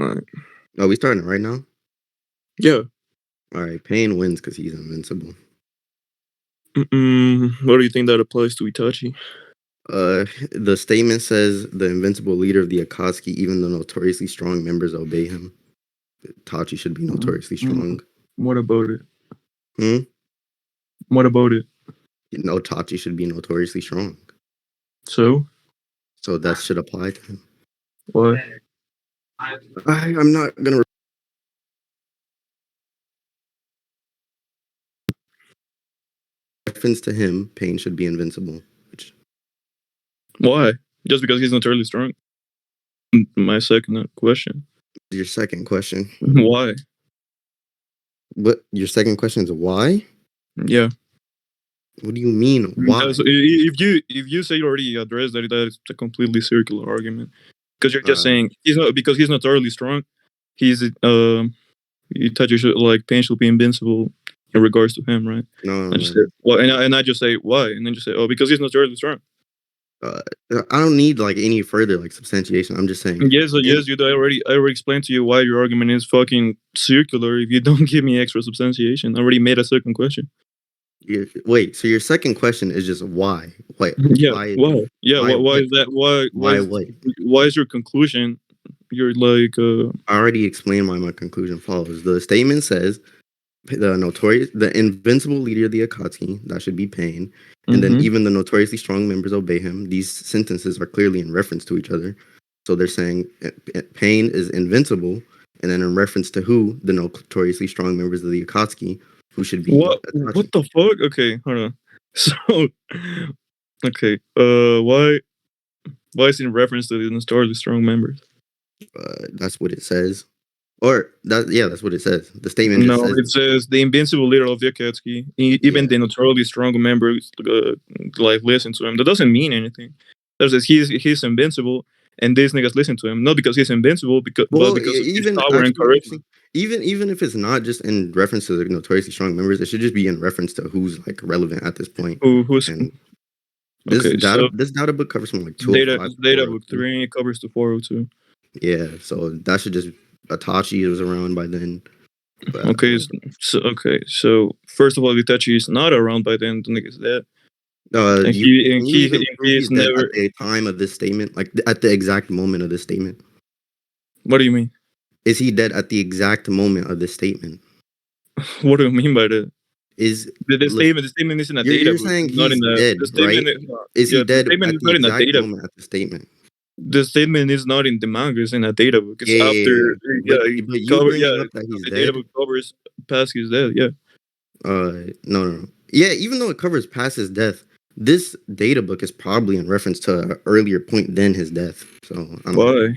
Alright. Oh, we starting right now? Yeah. All right, Pain wins because he's invincible. What do you think that applies to Itachi? The statement says the invincible leader of the Akatsuki, even though notoriously strong members obey him. Itachi should be notoriously strong. What about it? Hmm? What about it? No, Itachi should be notoriously strong. So? So that should apply to him. What? I'm not gonna. Reference to him, Pain should be invincible. Why? Just because he's notoriously strong? My second question. Your second question. Why? What? Your second question is why? Yeah. What do you mean why? Because if you say you already addressed that is a completely circular argument. Because you're just saying he's notoriously strong. He's Itachi should Pain should be invincible in regards to him, right? No. I just say, well, and I just say why, and then just say, because he's notoriously strong. I don't need any further substantiation. I'm just saying. Yes, you. I already explained to you why your argument is fucking circular. If you don't give me extra substantiation, I already made a second question. Wait, so your second question is just why? Wait, yeah, why? Why? Yeah, why is that? Why is your conclusion? You're I already explained why my conclusion follows. The statement says the invincible leader of the Akatsuki, that should be Pain, and then even the notoriously strong members obey him. These sentences are clearly in reference to each other. So they're saying Pain is invincible, and then in reference to who? The notoriously strong members of the Akatsuki, who should be what the fuck? Okay, hold on. So okay, why is it in reference to the notoriously strong members? That's what it says. Or that's what it says. The statement just says. It says the invincible leader of the Akatsuki. Even the notoriously strong members listen to him. That doesn't mean anything. That says he's invincible, and these niggas listen to him. Not because he's invincible, but because of his power and charisma. Even if it's not just in reference to the notoriously strong members, it should just be in reference to who's relevant at this point. This data book covers from 205. Data book 3 covers to 402. Yeah, so that should just Itachi was around by then. So first of all, Itachi is not around by then. The nigga's dead. He's dead at the time of this statement, at the exact moment of this statement. What do you mean? Is he dead at the exact moment of this statement? What do you mean by that? Is the statement is in a data book. You're saying he's dead, right? Is he dead at the exact moment of the statement? The statement is not in the manga; it's in a data book. It's after. But you bringing up that he's dead. The data book covers past his death. Yeah. No. Yeah, even though it covers past his death, this data book is probably in reference to an earlier point than his death. So I don't know.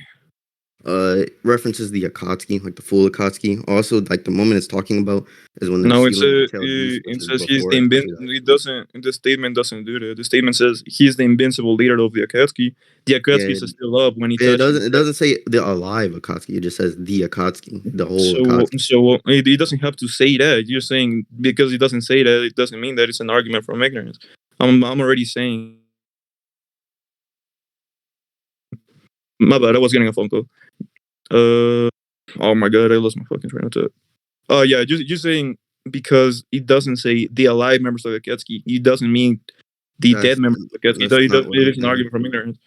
It references the Akatsuki, the full Akatsuki. Also, the moment it's talking about is when it says he's the the statement doesn't do that. The statement says he's the invincible leader of the Akatsuki. The Akatsuki is still up when he touches. It doesn't say the alive Akatsuki. It just says the Akatsuki, the whole Akatsuki. So it doesn't have to say that. You're saying because it doesn't say that, it doesn't mean that it's an argument from ignorance. I'm already saying. My bad. I was getting a phone call. Oh my god, I lost my fucking train of thought. Oh yeah, just saying because it doesn't say the alive members of the Akatsuki, it doesn't mean the dead members of the Akatsuki. It is an argument from ignorance.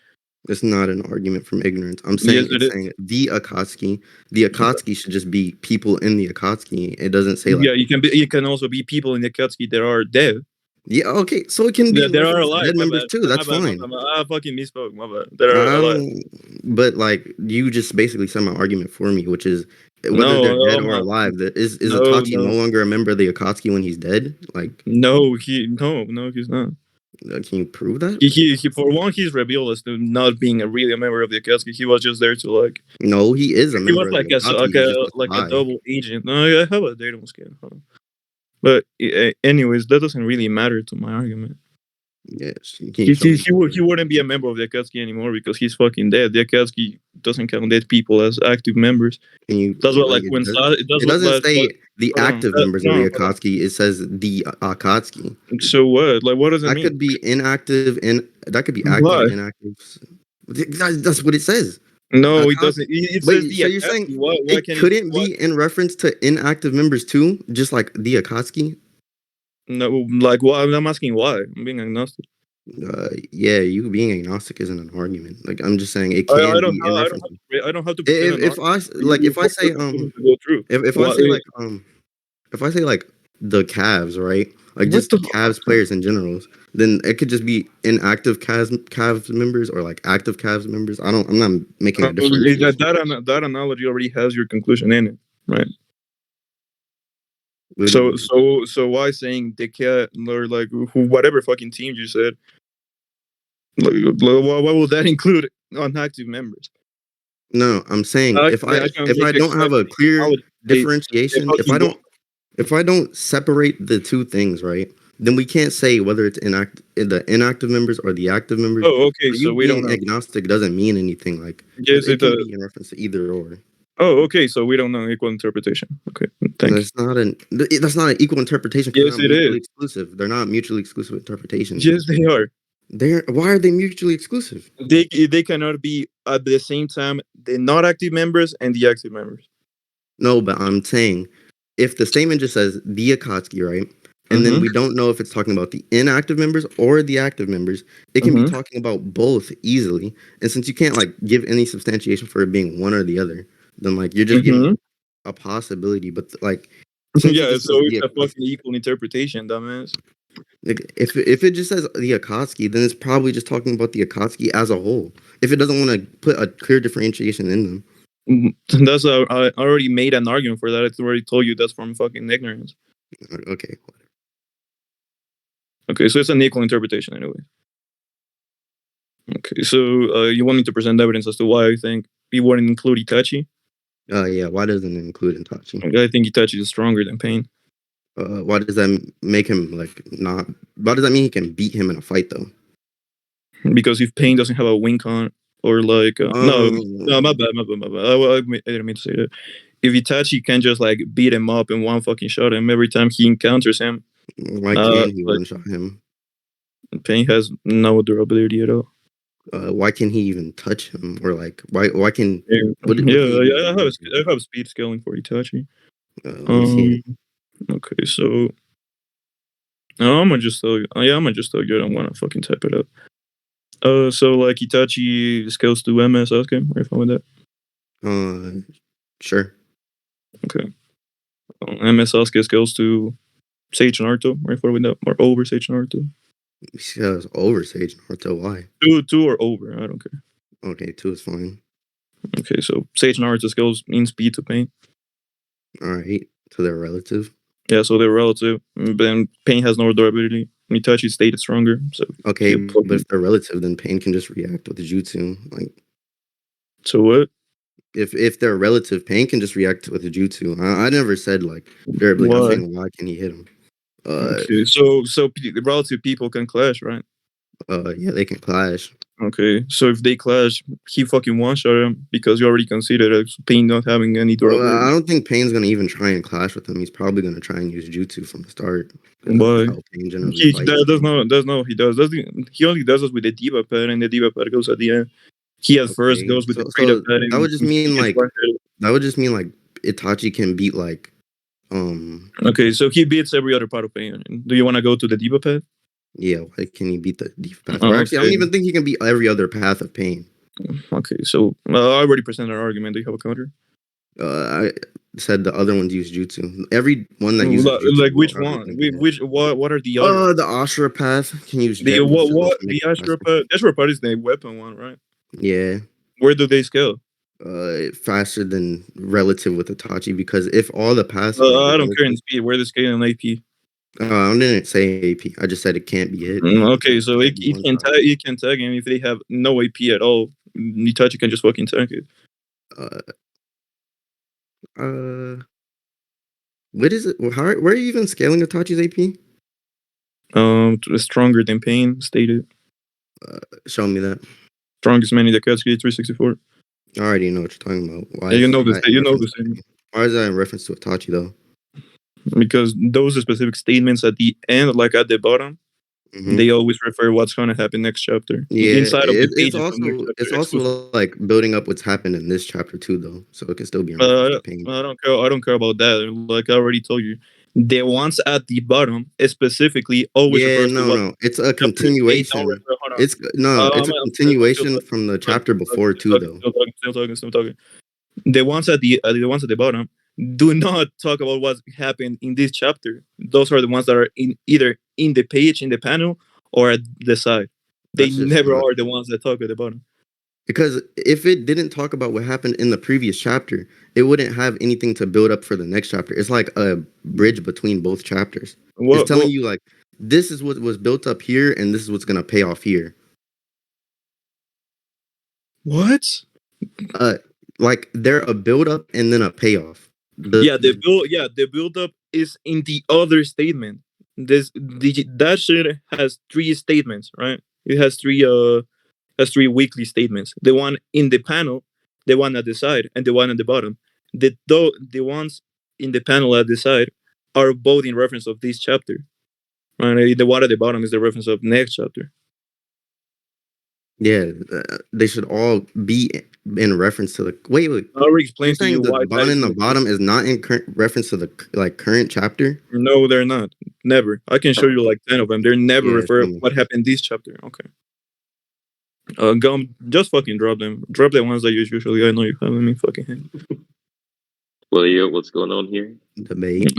It's not an argument from ignorance. I'm saying saying the Akatsuki. The Akatsuki should just be people in the Akatsuki. It doesn't say it can also be people in the Akatsuki that are dead. Yeah, okay, so it can be there are alive dead members too. That's fine. I fucking misspoke. My bad. There are alive. But you just basically said my argument for me, which is whether they're dead or alive. Is Itachi no longer a member of the Akatsuki when he's dead? No, he's not. Can you prove that? He for one, he's revealed as to not being really a member of the Akatsuki. He was just there to No, he is a member. He was a double agent. No, I have a datum scan. But anyways, that doesn't really matter to my argument. Yes, he wouldn't be a member of the Akatsuki anymore because he's fucking dead. The Akatsuki doesn't count dead people as active members. That's what when it doesn't say the active members of the Akatsuki. It says the Akatsuki. So what? What does that mean? That could be inactive, that could be active and inactive. That's what it says. No, it Akatsuki. doesn't. It says Wait, the so you're saying Akatsuki. Why it can it? couldn't Why? be in reference to inactive members too, just like the Akatsuki? No, like why? I'm asking why. I'm being agnostic. Yeah, you being agnostic isn't an argument. Like I'm just saying it I can don't be in have. I don't reference have to. to. I don't have to present an If argument I for you if I for your say conclusion to go through. if I Why? say like if I say like the Cavs, right? Like What just the? Cavs players in general, then it could just be inactive Cavs members or like active Cavs members. I'm not making a That differentiation. that analogy already has your conclusion in it, right? What do you So mean? so so why saying the cat or like whatever fucking team you said? Like, why will that include unactive members? No, I'm saying I can if make I don't have a exceptions. clear Analogy, they differentiation, fucking don't. if I don't separate the two things, right, then we can't say whether it's the inactive members or the active members. Oh, okay. For So you we don't being know. agnostic doesn't mean anything. Like Yes, it it. can be in reference to either or. Oh, okay. So we don't know equal interpretation. Okay, thank you. That's not an equal interpretation because they're Yes, not it is. mutually exclusive. They're not mutually exclusive interpretations. Yes, they are. They're why are they mutually exclusive? They cannot be at the same time the not active members and the active members. No, but I'm saying if the statement just says the Akatsuki, right? And then Mm-hmm. we don't know if it's talking about the inactive members or the active members, it can be Mm-hmm. talking about both easily. And since you can't like give any substantiation for it being one or the other, then like you're just giving Mm-hmm. a possibility. But like since it Yeah. just So says it's the a fucking Akatsuki, equal interpretation, dumbass. like, if it just says the Akatsuki, then it's probably just talking about the Akatsuki as a whole. If it doesn't want to put a clear differentiation in them. That's I already made an argument for that. I already told you that's from fucking ignorance. Okay. Okay, so it's an equal interpretation anyway. Okay, so you want me to present evidence as to why I think he wouldn't include Itachi? Yeah, why doesn't it include Itachi? I think Itachi is stronger than Pain Why does that make him like not? Why does that mean he can beat him in a fight though? because if Pain doesn't have a wing con or like no, my Um, bad, my bad, my bad. I didn't mean to say that. If Itachi can just like beat him up in one fucking shot, and every time he encounters him, why can he like one shot him? Pain has no durability at all. Why can he even touch him? Or like why can Yeah, what can he even yeah, do? I have speed scaling for Itachi. Let me see it. Okay, so I'm gonna just tell you. Yeah, I'm gonna just tell you. I don't wanna fucking type it up. So like Itachi scales to MS Sasuke. Are you fine with that? Sure. Okay. MS Sasuke scales to Sage Naruto. Are you fine with that? Or over Sage Naruto? He goes over Sage Naruto. Why? Two or over. I don't care. Okay, 2 is fine. Okay, so Sage Naruto scales in speed to Pain. All right, so they're relative. Yeah, so they're relative. Then Pain has no durability. Itachi stated stronger. So Okay, but if they're relative, then Pain can just react with the jutsu. Like so what? if they're relative, Pain can just react with the jutsu. I never said like durability. I'm Why? saying why can he hit him? Okay, so relative people can clash, right? Yeah, they can clash. Okay, so if they clash, he fucking one shot him because you already considered Pain not having any Well, I durability. don't think Pain's gonna even try and clash with him. He's probably gonna try and use jutsu from the start because that's Why? how Pain generally He fights. does no he does. He only does this with the diva pad, and the diva pad goes at the end. He at first Okay, goes with the Prada so pad, that would and just he mean gets like one hit. Itachi can beat like Okay, so he beats every other part of Pain. Do you want to go to the diva pad? yeah, why can he beat the deep path? Or actually, I don't Okay, even think he can beat every other path of Pain. okay. So I already presented an argument. Do you have a counter? I said the other ones use jutsu. Every one that uses jutsu Like is which probably one? gonna get hit. Which what are the others? The Ashura path can use The jet missiles what to make the it Ashura faster. pad? Ashura pad is the weapon one, right? Yeah, Where do they scale? faster than relative with Itachi because if all the paths are I don't care in relative, speed. Where they scale in AP? I didn't say AP. I just said it can't be hit. Okay, so Can't be one shot. it can tag him if they have no AP at all. Itachi can just fucking tank it. Uh, uh, what is it? How? Where are you even scaling Itachi's AP? Stronger than Pain stated. Show me that. Strongest man in the Katsuki 364. I already know what you're talking about. Why Yeah, you is know this. that in You know reference this to Pain? Why is that in reference to Itachi though? because those are specific statements at the end, like at the bottom. They always refer what's going to happen next chapter Yeah, inside of the pages of next it's chapter exclusively. also like building up what's happened in this chapter too, though, so it can still be in reference to pain. I don't care. I don't care about that. Like I already told you, the ones at the bottom specifically always Yeah, refers to no, what no, it's a chapter. They don't continuation. refer. Hold on. It's no, it's a I'm still continuation talking. from the Still chapter talking. before Still too, talking. though. Still talking. Still talking. Still talking. The ones at the bottom do not talk about what happened in this chapter. Those are the ones that are in either in the page, in the panel, or at the side. They That's just never not are the ones that talk at the bottom. because if it didn't talk about what happened in the previous chapter, it wouldn't have anything to build up for the next chapter. It's like a bridge between both chapters. It's What? telling you like this is what was built up here, and this is what's gonna pay off here. What? Uh, like they're a build up and then a payoff. The build up is in the other statement. That shit has three statements, right? It has three weekly statements. The one in the panel, the one at the side, and the one at the bottom. The ones in the panel at the side are both in reference of this chapter. Right? The one at the bottom is the reference of next chapter. Yeah, they should all be in reference to the. Wait, wait. I already You're explained to you saying the why that bond is in in the the case. bottom is not in reference to the current chapter? No, they're not. Never. I can show you like 10 of them. They're never Yeah, refer show me. what happened this chapter. Okay. Gum, just fucking drop them. Drop the ones that you usually. I know you have them in fucking hand. Well, yo, what's going on here? Debate.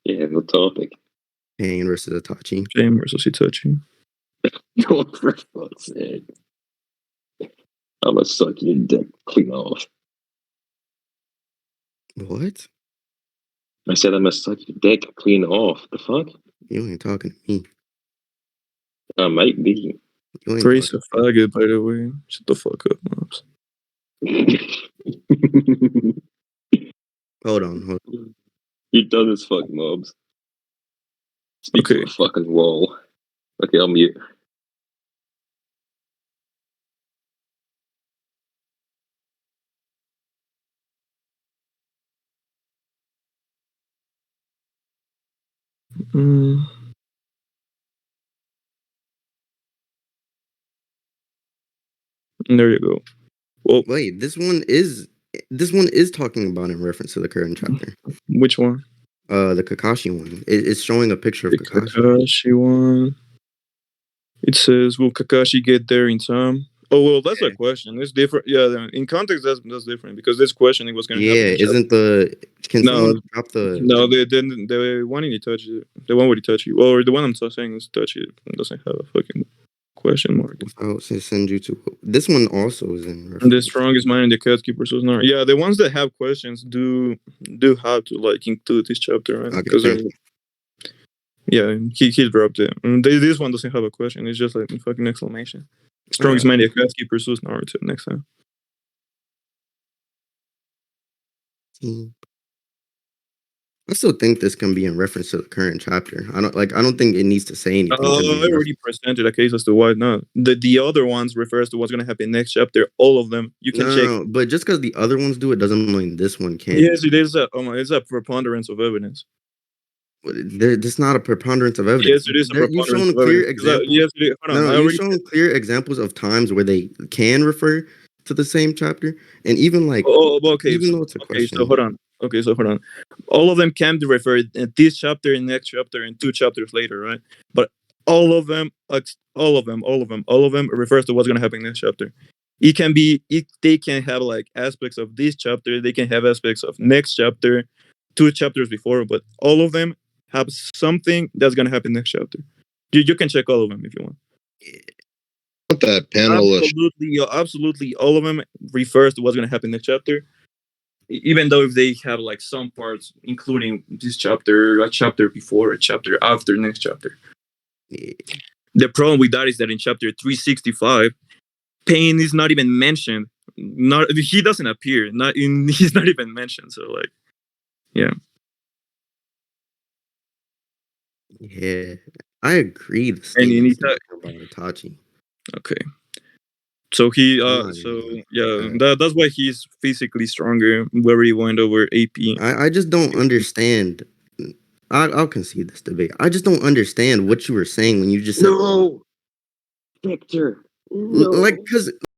Yeah, what topic? Pain versus Itachi. Shame versus Itachi. Oh, for fuck's sake. I'm gonna suck your dick clean off. What? I said I'm gonna suck your dick clean off. The fuck? You ain't talking to me. I might be. You ain't Praise a talking to me. faggot, by the way. Shut the fuck up, Mobs. Hold on. You done as fuck, mobs. Speak Okay. to a fucking wall. Okay, I'll mute. Mm. There you go. Well, Wait, this one is talking about in reference to the current chapter. which one? The Kakashi one. It's showing a picture of The Kakashi. Kakashi one. It says, "Will Kakashi get there in time?" Oh well, that's a question. It's different. Yeah, in context, that's different because this questioning was going to happen. Yeah, isn't can No, someone drop the no, the one in Itachi, the one with Itachi, or the one I'm saying is Itachi doesn't have a fucking question mark. without Senjutsu? This one also is in The reference. strongest mind in the cat keepers was not. Yeah, the ones that have questions do have to like include this chapter, right? Okay, Because thank you. yeah, he dropped it. This one doesn't have a question. It's just like a fucking exclamation. Strongest mind in the cat keepers was Naruto. Next time. I still think this can be in reference to the current chapter. I don't think it needs to say anything. I already presented a case as to why not. The other ones refers to what's gonna happen next chapter. All of them you can check. No, but just because the other ones do it doesn't mean this one can't. Yes, it is it's a preponderance of evidence. There's not a preponderance of evidence. Yes, it is a You've preponderance shown of clear evidence. examples. Yes, it is. Hold on. No, I you've already shown clear examples of times where they can refer to the same chapter, and even like even though it's a question. hold on. Okay, so hold on. All of them can be referred in this chapter, in next chapter, and 2 chapters later, right? But all of them refers to what's gonna happen next chapter. They can have like aspects of this chapter, they can have aspects of next chapter, 2 chapters before, but all of them have something that's gonna happen next chapter. You can check all of them if you want. That panel Absolutely, all of them refers to what's gonna happen next chapter. Even though if they have like some parts, including this chapter, a chapter before, a chapter after, next chapter. Yeah. The problem with that is that in chapter 365, Pain is not even mentioned. He doesn't appear. He's not even mentioned. So like, yeah. Yeah, I agree. The And you statements need that. about Itachi. Okay. So he, I'm not so even yeah, that's why he's physically stronger. Where he went over AP. I just don't understand I'll concede this debate. I just don't understand what you were saying when you just said No, Victor. No. like because